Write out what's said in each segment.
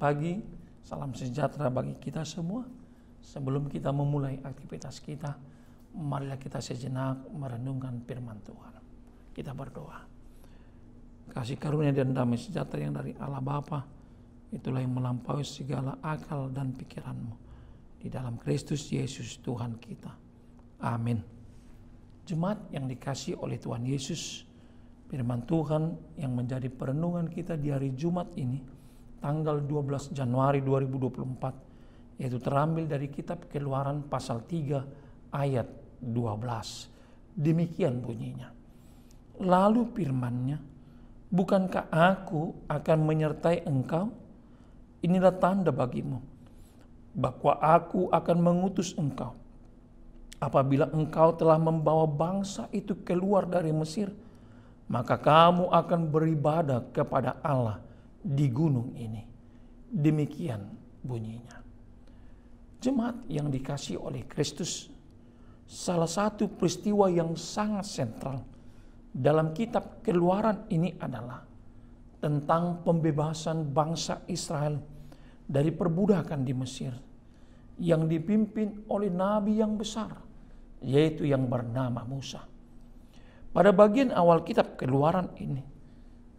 pagi, salam sejahtera bagi kita semua. Sebelum kita memulai aktivitas kita, marilah kita sejenak merenungkan firman Tuhan. Kita berdoa. Kasih karunia dan damai sejahtera yang dari Allah Bapa, itulah yang melampaui segala akal dan pikiranmu, di dalam Kristus Yesus Tuhan kita. Amin. Jemaat yang dikasihi oleh Tuhan Yesus, firman Tuhan yang menjadi perenungan kita di hari Jumat ini, tanggal 12 Januari 2024, yaitu terambil dari kitab Keluaran pasal 3 ayat 12. Demikian bunyinya. Lalu firman-Nya, bukankah aku akan menyertai engkau? Inilah tanda bagimu, bahwa aku akan mengutus engkau. Apabila engkau telah membawa bangsa itu keluar dari Mesir, maka kamu akan beribadah kepada Allah di gunung ini. Demikian bunyinya. Jemaat yang dikasihi oleh Kristus, salah satu peristiwa yang sangat sentral dalam kitab Keluaran ini adalah tentang pembebasan bangsa Israel dari perbudakan di Mesir yang dipimpin oleh nabi yang besar, yaitu yang bernama Musa. Pada bagian awal kitab Keluaran ini,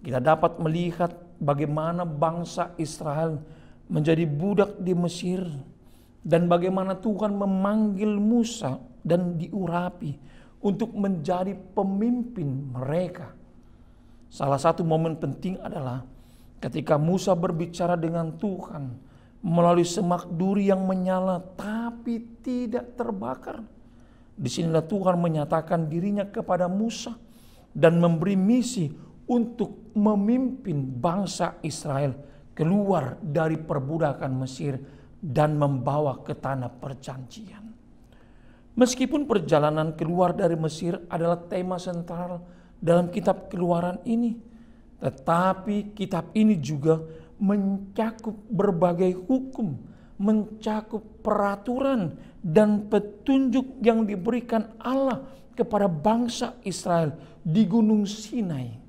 kita dapat melihat bagaimana bangsa Israel menjadi budak di Mesir dan bagaimana Tuhan memanggil Musa dan diurapi untuk menjadi pemimpin mereka. Salah satu momen penting adalah ketika Musa berbicara dengan Tuhan melalui semak duri yang menyala tapi tidak terbakar. Disinilah Tuhan menyatakan dirinya kepada Musa dan memberi misi untuk memimpin bangsa Israel keluar dari perbudakan Mesir dan membawa ke tanah perjanjian. Meskipun perjalanan keluar dari Mesir adalah tema sentral dalam kitab Keluaran ini, tetapi kitab ini juga mencakup berbagai hukum, mencakup peraturan dan petunjuk yang diberikan Allah kepada bangsa Israel di Gunung Sinai.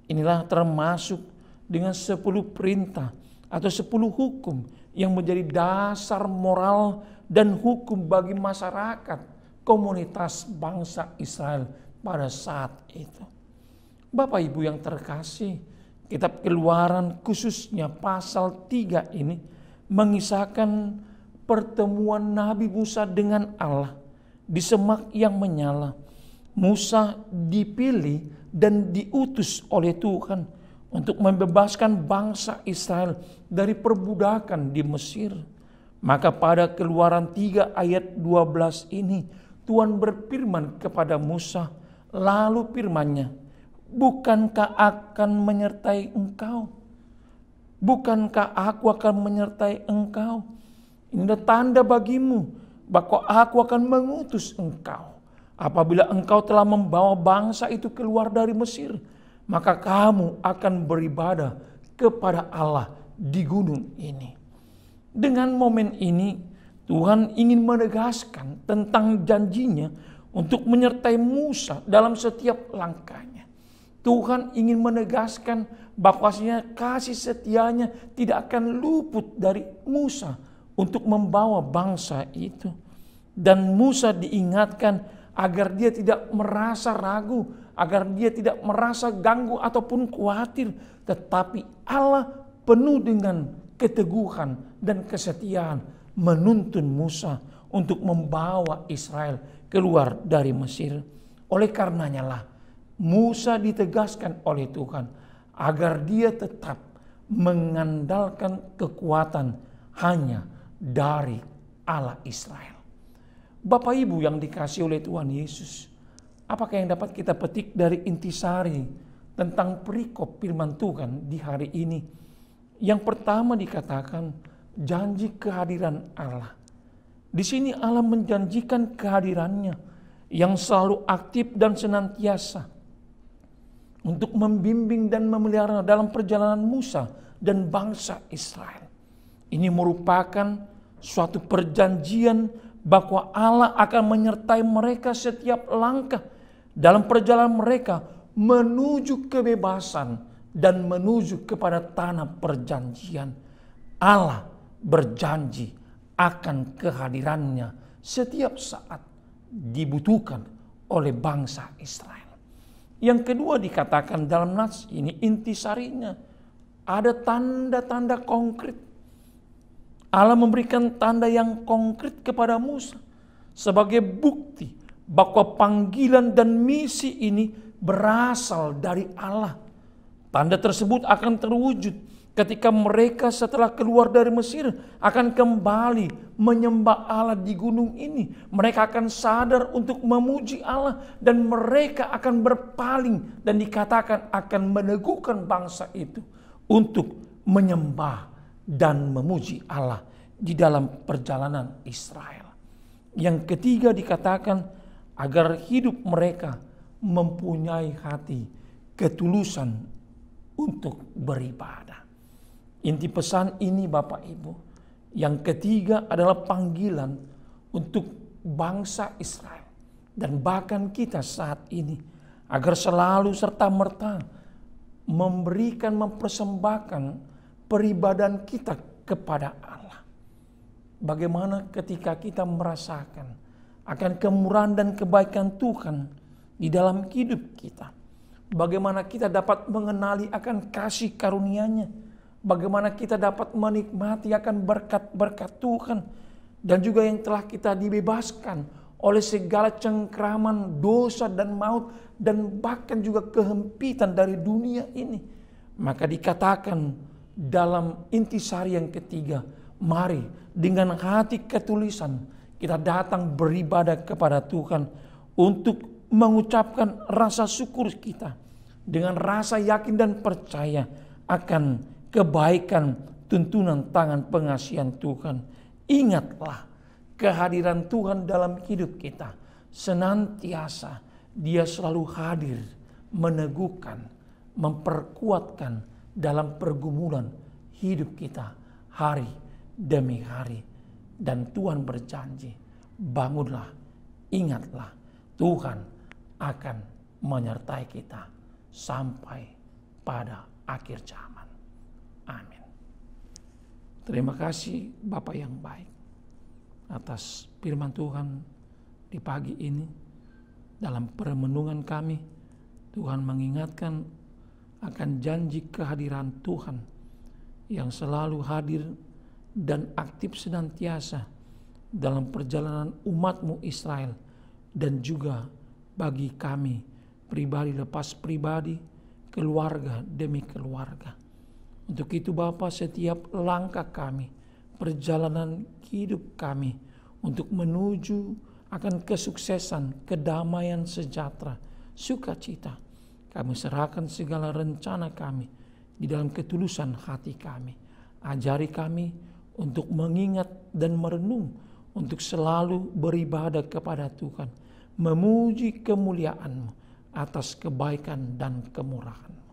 Inilah termasuk dengan 10 perintah atau 10 hukum yang menjadi dasar moral dan hukum bagi masyarakat komunitas bangsa Israel pada saat itu. Bapak Ibu yang terkasih, kitab Keluaran khususnya pasal 3 ini mengisahkan pertemuan Nabi Musa dengan Allah di semak yang menyala. Musa dipilih dan diutus oleh Tuhan untuk membebaskan bangsa Israel dari perbudakan di Mesir. Maka pada Keluaran 3 ayat 12 ini Tuhan berfirman kepada Musa, lalu firman-Nya, bukankah akan menyertai engkau? Bukankah aku akan menyertai engkau? Ini tanda bagimu bahwa aku akan mengutus engkau. Apabila engkau telah membawa bangsa itu keluar dari Mesir, maka kamu akan beribadah kepada Allah di gunung ini. Dengan momen ini, Tuhan ingin menegaskan tentang janjinya untuk menyertai Musa dalam setiap langkahnya. Tuhan ingin menegaskan bahwasanya kasih setianya tidak akan luput dari Musa untuk membawa bangsa itu. Dan Musa diingatkan agar dia tidak merasa ragu, agar dia tidak merasa ganggu ataupun khawatir. Tetapi Allah penuh dengan keteguhan dan kesetiaan menuntun Musa untuk membawa Israel keluar dari Mesir. Oleh karenanya lah Musa ditegaskan oleh Tuhan agar dia tetap mengandalkan kekuatan hanya dari Allah Israel. Bapak Ibu yang dikasihi oleh Tuhan Yesus, apakah yang dapat kita petik dari intisari tentang perikop firman Tuhan di hari ini? Yang pertama dikatakan janji kehadiran Allah. Di sini Allah menjanjikan kehadirannya yang selalu aktif dan senantiasa untuk membimbing dan memelihara dalam perjalanan Musa dan bangsa Israel. Ini merupakan suatu perjanjian bahwa Allah akan menyertai mereka setiap langkah dalam perjalanan mereka menuju kebebasan dan menuju kepada tanah perjanjian. Allah berjanji akan kehadirannya setiap saat dibutuhkan oleh bangsa Israel. Yang kedua dikatakan dalam nas ini, intisarinya ada tanda-tanda konkret. Allah memberikan tanda yang konkret kepada Musa sebagai bukti bahwa panggilan dan misi ini berasal dari Allah. Tanda tersebut akan terwujud ketika mereka setelah keluar dari Mesir akan kembali menyembah Allah di gunung ini. Mereka akan sadar untuk memuji Allah dan mereka akan berpaling dan dikatakan akan meneguhkan bangsa itu untuk menyembah dan memuji Allah di dalam perjalanan Israel. Yang ketiga dikatakan agar hidup mereka mempunyai hati ketulusan untuk beribadah. Inti pesan ini Bapak Ibu, yang ketiga adalah panggilan untuk bangsa Israel dan bahkan kita saat ini agar selalu serta-merta memberikan, mempersembahkan peribadahan kita kepada Allah. Bagaimana ketika kita merasakan akan kemurahan dan kebaikan Tuhan di dalam hidup kita. Bagaimana kita dapat mengenali akan kasih karunia-Nya. Bagaimana kita dapat menikmati akan berkat-berkat Tuhan. Dan juga yang telah kita dibebaskan oleh segala cengkraman, dosa dan maut. Dan bahkan juga kehempitan dari dunia ini. Maka dikatakan dalam intisari yang ketiga, mari dengan hati ketulisan kita datang beribadah kepada Tuhan untuk mengucapkan rasa syukur kita dengan rasa yakin dan percaya akan kebaikan tuntunan tangan pengasihan Tuhan. Ingatlah kehadiran Tuhan dalam hidup kita. Senantiasa Dia selalu hadir, meneguhkan, memperkuatkan dalam pergumulan hidup kita hari demi hari. Dan Tuhan berjanji, bangunlah, ingatlah, Tuhan akan menyertai kita sampai pada akhir zaman. Amin. Terima kasih Bapak yang baik atas firman Tuhan di pagi ini. Dalam permenungan kami, Tuhan mengingatkan akan janji kehadiran Tuhan yang selalu hadir dan aktif senantiasa dalam perjalanan umat-Mu Israel dan juga bagi kami pribadi lepas pribadi, keluarga demi keluarga. Untuk itu Bapa, setiap langkah kami, perjalanan hidup kami untuk menuju akan kesuksesan, kedamaian sejahtera, sukacita, kami serahkan segala rencana kami di dalam ketulusan hati kami. Ajari kami untuk mengingat dan merenung, untuk selalu beribadah kepada Tuhan, memuji kemuliaan-Mu atas kebaikan dan kemurahan-Mu.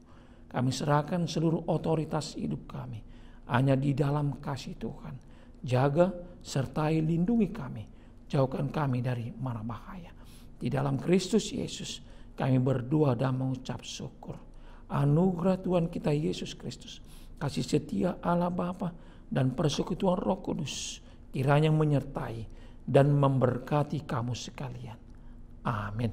Kami serahkan seluruh otoritas hidup kami hanya di dalam kasih Tuhan. Jaga, sertai, lindungi kami, jauhkan kami dari mara bahaya. Di dalam Kristus Yesus kami berdoa dan mengucap syukur. Anugerah Tuhan kita Yesus Kristus, kasih setia Allah Bapa dan persekutuan Roh Kudus kiranya menyertai dan memberkati kamu sekalian. Amin.